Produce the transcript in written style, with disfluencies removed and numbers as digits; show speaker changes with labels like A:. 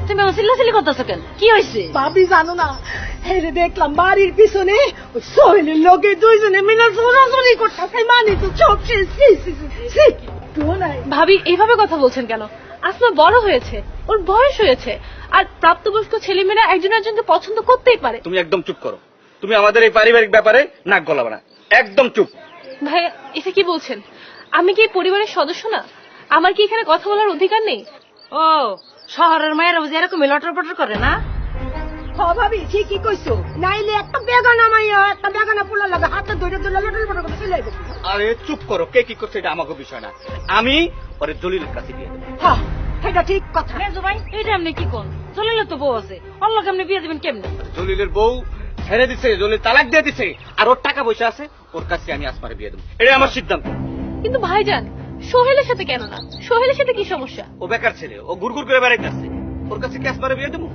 A: তুমি আমার চিল্লাচিল্লি করতেছো কেন? কি হয়েছে?
B: ভাবি জানো না, হেরে দেখলাম বাড়ির পিছনে ওই সোহেলের লোকে দুইজনে মিলে জোরাজোরি করতেছে, মানে তো সব শেষ।
A: ভাবি এইভাবে কথা বলছেন কেন? আসমা বড় হয়েছে, ওর বয়স হয়েছে, আর প্রাপ্তবয়স্ক ছেলেমেয়েরা একজন একজনকে পছন্দ করতেই পারে।
C: তুমি একদম চুপ করো। তুমি আমাদের এই পারিবারিক ব্যাপারে নাক গলাবে না, একদম চুপ।
A: ভাই এটা কি বলছেন? আমি কি পরিবারের সদস্য না? আমার কি এখানে কথা বলার অধিকার নেই?
D: ও শহরের মায়েরা বুঝি এরকম লটর পটর করে না?
B: হ ভাবি ঠিকই কইছো, নাইলে একটা বেগানা মাইয়া একটা বেগানা পোলা লাগে হাতে ধরে ধরে লটল পটল করে চলে যাবে।
C: আরে চুপ করো, কে কি করছে এটা আমাকে বিষয় না। আমি ওরে জলিলের কাছে দিয়ে দেবো।
B: হ্যাঁ এটা ঠিক কথা।
D: মেজো ভাই এইটা আপনি কি কোন? জলিলের তো বউ আছে, অল্ল কেমনি বিয়ে দিবেন কেমনে?
C: জলিলের বউ ছেড়ে দিছে, জলিল তালাক দিয়ে দিছে, আর ওর টাকা পয়সা আছে, ওর কাছে আমি আসমারে বিয়ে দেবো, এটা আমার সিদ্ধান্ত।
A: কিন্তু ভাইজান, সোহেলের সাথে কেন না? সোহেলের সাথে কি সমস্যা?
C: ও বেকার ছেলে, ও গুড়গুড় করে বেড়াইতেছে, ওর কাছে কি আসমারে বিয়ে দেবো?